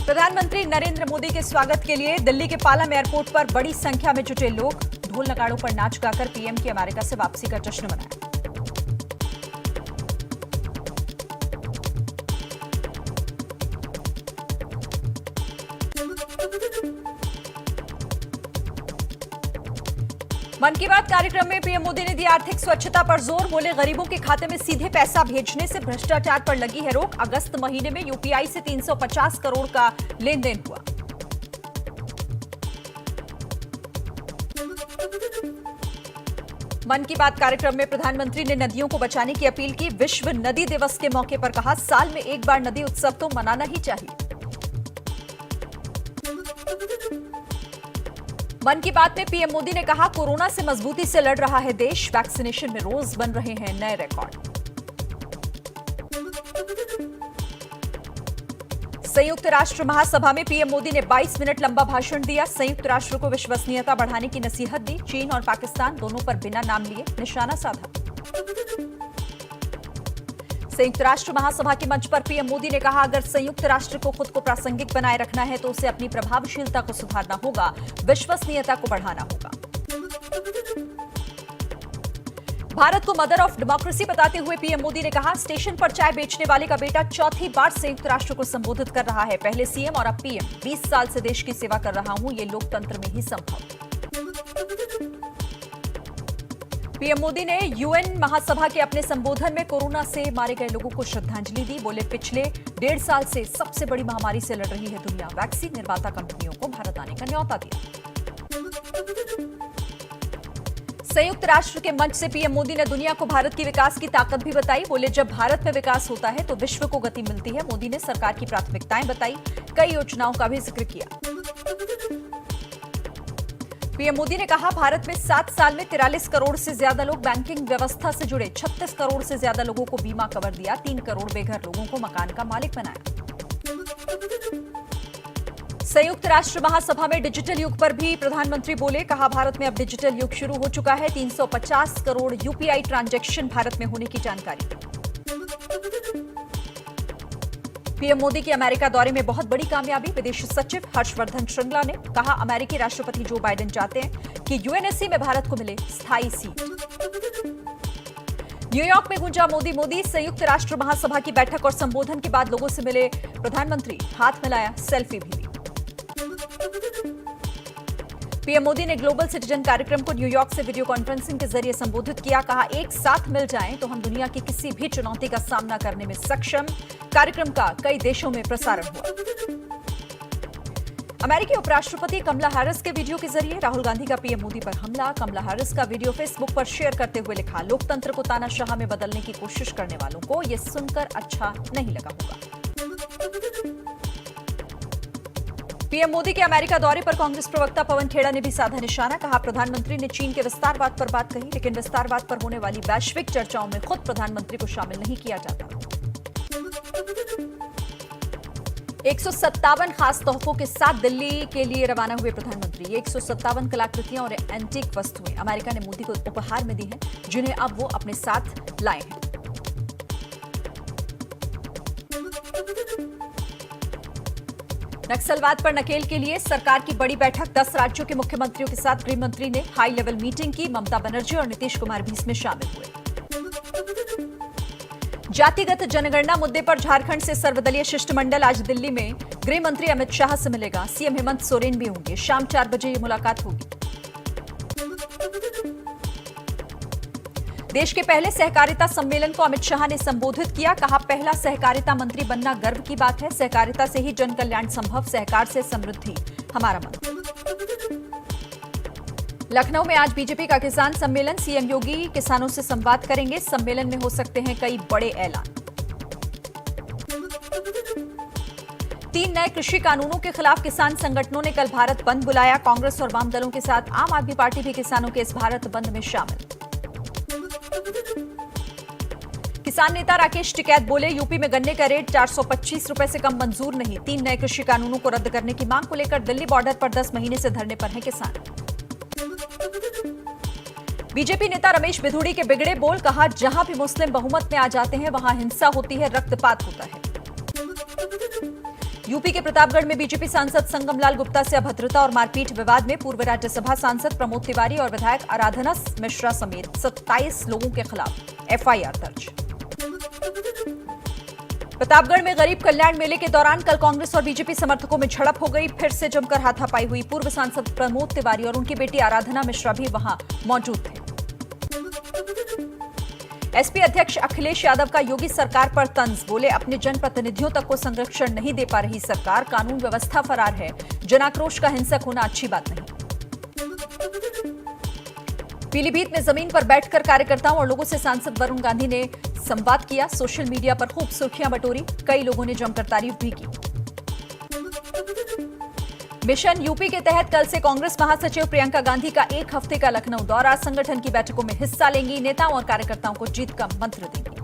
प्रधानमंत्री नरेंद्र मोदी के स्वागत के लिए दिल्ली के पालम एयरपोर्ट पर बड़ी संख्या में जुटे लोग ढोल नगाड़ों पर नाच गाकर पीएम की अमेरिका से वापसी का जश्न मनाया। मन की बात कार्यक्रम में पीएम मोदी ने दी आर्थिक स्वच्छता पर जोर। बोले, गरीबों के खाते में सीधे पैसा भेजने से भ्रष्टाचार पर लगी है रोक। अगस्त महीने में यूपीआई से 350 करोड़ का लेन देन हुआ। मन की बात कार्यक्रम में प्रधानमंत्री ने नदियों को बचाने की अपील की। विश्व नदी दिवस के मौके पर कहा, साल में एक बार नदी उत्सव तो मनाना ही चाहिए। मन की बात में पीएम मोदी ने कहा, कोरोना से मजबूती से लड़ रहा है देश। वैक्सीनेशन में रोज बन रहे हैं नए रिकॉर्ड। संयुक्त राष्ट्र महासभा में पीएम मोदी ने 22 मिनट लंबा भाषण दिया। संयुक्त राष्ट्र को विश्वसनीयता बढ़ाने की नसीहत दी। चीन और पाकिस्तान दोनों पर बिना नाम लिए निशाना साधा। संयुक्त राष्ट्र महासभा के मंच पर पीएम मोदी ने कहा, अगर संयुक्त राष्ट्र को खुद को प्रासंगिक बनाए रखना है तो उसे अपनी प्रभावशीलता को सुधारना होगा, विश्वसनीयता को बढ़ाना होगा। भारत को मदर ऑफ डेमोक्रेसी बताते हुए पीएम मोदी ने कहा, स्टेशन पर चाय बेचने वाले का बेटा चौथी बार संयुक्त राष्ट्र को संबोधित कर रहा है। पहले सीएम और अब पीएम। 20 साल से देश की सेवा कर रहा हूं, ये लोकतंत्र में ही संभव। पीएम मोदी ने यूएन महासभा के अपने संबोधन में कोरोना से मारे गए लोगों को श्रद्धांजलि दी। बोले, पिछले 1.5 साल से सबसे बड़ी महामारी से लड़ रही है दुनिया। वैक्सीन निर्माता कंपनियों को भारत आने का न्योता दिया। संयुक्त राष्ट्र के मंच से पीएम मोदी ने दुनिया को भारत की विकास की ताकत भी बताई। बोले, जब भारत में विकास होता है तो विश्व को गति मिलती है। मोदी ने सरकार की प्राथमिकताएं बताई, कई योजनाओं का भी जिक्र किया। पीएम मोदी ने कहा, भारत में 7 साल में 43 करोड़ से ज्यादा लोग बैंकिंग व्यवस्था से जुड़े। 36 करोड़ से ज्यादा लोगों को बीमा कवर दिया। 3 करोड़ बेघर लोगों को मकान का मालिक बनाया। संयुक्त राष्ट्र महासभा में डिजिटल युग पर भी प्रधानमंत्री बोले, कहा, भारत में अब डिजिटल युग शुरू हो चुका है। 350 करोड़ यूपीआई ट्रांजैक्शन भारत में होने की जानकारी। पीएम मोदी की अमेरिका दौरे में बहुत बड़ी कामयाबी। विदेश सचिव हर्षवर्धन श्रृंगला ने कहा, अमेरिकी राष्ट्रपति जो बाइडेन चाहते हैं कि यूएनएससी में भारत को मिले स्थायी सीट। न्यूयॉर्क में गूंजा मोदी मोदी। संयुक्त राष्ट्र महासभा की बैठक और संबोधन के बाद लोगों से मिले प्रधानमंत्री, हाथ मिलाया, सेल्फी भी ली। पीएम मोदी ने ग्लोबल सिटीजन कार्यक्रम को न्यूयॉर्क से वीडियो कॉन्फ्रेंसिंग के जरिए संबोधित किया। कहा, एक साथ मिल जाएं तो हम दुनिया की किसी भी चुनौती का सामना करने में सक्षम। कार्यक्रम का कई देशों में प्रसारण हुआ। अमेरिकी उपराष्ट्रपति कमला हैरिस के वीडियो के जरिए राहुल गांधी का पीएम मोदी पर हमला। कमला हैरिस का वीडियो फेसबुक पर शेयर करते हुए लिखा, लोकतंत्र को तानाशाह में बदलने की कोशिश करने वालों को यह सुनकर अच्छा नहीं लगा होगा। पीएम मोदी के अमेरिका दौरे पर कांग्रेस प्रवक्ता पवन खेड़ा ने भी साधा निशाना। कहा, प्रधानमंत्री ने चीन के विस्तारवाद पर बात कही, लेकिन विस्तारवाद पर होने वाली वैश्विक चर्चाओं में खुद प्रधानमंत्री को शामिल नहीं किया जाता। 157 खास तोहफों के साथ दिल्ली के लिए रवाना हुए प्रधानमंत्री। ये 157 कलाकृतियां और एंटीक वस्तुएं अमेरिका ने मोदी को उपहार में दी हैं, जिन्हें अब वो अपने साथ लाए हैं। नक्सलवाद पर नकेल के लिए सरकार की बड़ी बैठक। 10 राज्यों के मुख्यमंत्रियों के साथ गृह मंत्री ने हाई लेवल मीटिंग की। ममता बनर्जी और नीतीश कुमार भी इसमें शामिल हुए। जातिगत जनगणना मुद्दे पर झारखंड से सर्वदलीय शिष्टमंडल आज दिल्ली में गृह मंत्री अमित शाह से मिलेगा। सीएम हेमंत सोरेन भी होंगे। शाम 4 बजे ये मुलाकात होगी। देश के पहले सहकारिता सम्मेलन को अमित शाह ने संबोधित किया। कहा, पहला सहकारिता मंत्री बनना गर्व की बात है। सहकारिता से ही जन कल्याण संभव। सहकार से समृद्धि हमारा मंत्र। लखनऊ में आज बीजेपी का किसान सम्मेलन। सीएम योगी किसानों से संवाद करेंगे। सम्मेलन में हो सकते हैं कई बड़े ऐलान। 3 नए कृषि कानूनों के खिलाफ किसान संगठनों ने कल भारत बंद बुलाया। कांग्रेस और वाम दलों के साथ आम आदमी पार्टी भी किसानों के इस भारत बंद में शामिल। किसान नेता राकेश टिकैत बोले, यूपी में गन्ने का रेट 425 रुपए से कम मंजूर नहीं। 3 नए कृषि कानूनों को रद्द करने की मांग को लेकर दिल्ली बॉर्डर पर 10 महीने से धरने पर हैं किसान। बीजेपी नेता रमेश बिधूड़ी के बिगड़े बोल, कहा जहां भी मुस्लिम बहुमत में आ जाते हैं वहां हिंसा होती है, रक्तपात होता है। यूपी के प्रतापगढ़ में बीजेपी सांसद संगमलाल गुप्ता से अभद्रता और मारपीट विवाद में पूर्व राज्यसभा सांसद प्रमोद तिवारी और विधायक आराधना मिश्रा समेत 27 लोगों के खिलाफ एफआईआर दर्ज। प्रतापगढ़ में गरीब कल्याण मेले के दौरान कल कांग्रेस और बीजेपी समर्थकों में झड़प हो गई। फिर से जमकर हाथापाई हुई। पूर्व सांसद प्रमोद तिवारी और उनकी बेटी आराधना मिश्रा भी वहां मौजूद थे। एसपी अध्यक्ष अखिलेश यादव का योगी सरकार पर तंज, बोले अपने जनप्रतिनिधियों तक को संरक्षण नहीं दे पा रही सरकार, कानून व्यवस्था फरार है, जनाक्रोश का हिंसक होना अच्छी बात नहीं। पीलीभीत में जमीन पर बैठकर कार्यकर्ताओं और लोगों से सांसद वरुण गांधी ने संवाद किया। सोशल मीडिया पर खूब सुर्खियां बटोरी, कई लोगों ने जमकर तारीफ भी की। मिशन यूपी के तहत कल से कांग्रेस महासचिव प्रियंका गांधी का 1 हफ्ते का लखनऊ दौरा, संगठन की बैठकों में हिस्सा लेंगी, नेताओं और कार्यकर्ताओं को जीत का मंत्र देंगी।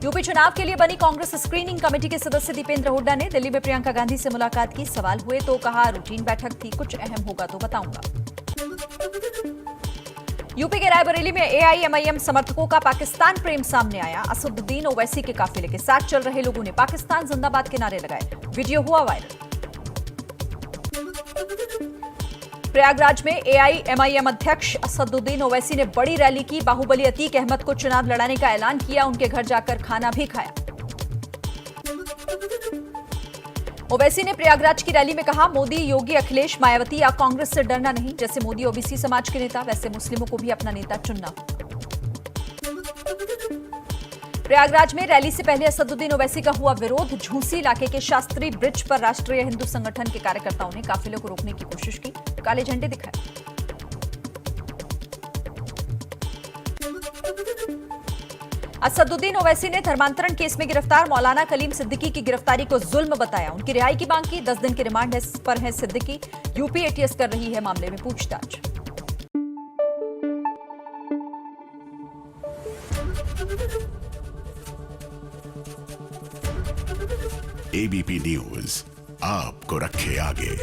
यूपी चुनाव के लिए बनी कांग्रेस स्क्रीनिंग कमेटी के सदस्य दीपेंद्र हुड्डा ने दिल्ली में प्रियंका गांधी से मुलाकात की। सवाल हुए तो कहा रूटीन बैठक थी, कुछ अहम होगा तो बताऊंगा। यूपी के रायबरेली में एआईएमआईएम समर्थकों का पाकिस्तान प्रेम सामने आया। असदुद्दीन ओवैसी के काफिले के साथ चल रहे लोगों ने पाकिस्तान जिंदाबाद के नारे लगाए। वीडियो हुआ वायरल। प्रयागराज में एआईएमआईएम अध्यक्ष असदुद्दीन ओवैसी ने बड़ी रैली की। बाहुबली अतीक अहमद को चुनाव लड़ाने का ऐलान किया। उनके घर जाकर खाना भी खाया। ओवैसी ने प्रयागराज की रैली में कहा, मोदी, योगी, अखिलेश, मायावती या कांग्रेस से डरना नहीं। जैसे मोदी ओबीसी समाज के नेता, वैसे मुस्लिमों को भी अपना नेता चुनना। प्रयागराज में रैली से पहले असदुद्दीन ओवैसी का हुआ विरोध। झूंसी इलाके के शास्त्री ब्रिज पर राष्ट्रीय हिंदू संगठन के कार्यकर्ताओं ने काफिले को रोकने की कोशिश की, काले झंडे दिखाए। असदुद्दीन ओवैसी ने धर्मांतरण केस में गिरफ्तार मौलाना कलीम सिद्दीकी की गिरफ्तारी को जुल्म बताया। उनकी रिहाई की मांग की। 10 दिन की रिमांड पर है सिद्दीकी। यूपी एटीएस कर रही है मामले में पूछताछ। एबीपी न्यूज आपको रखे आगे।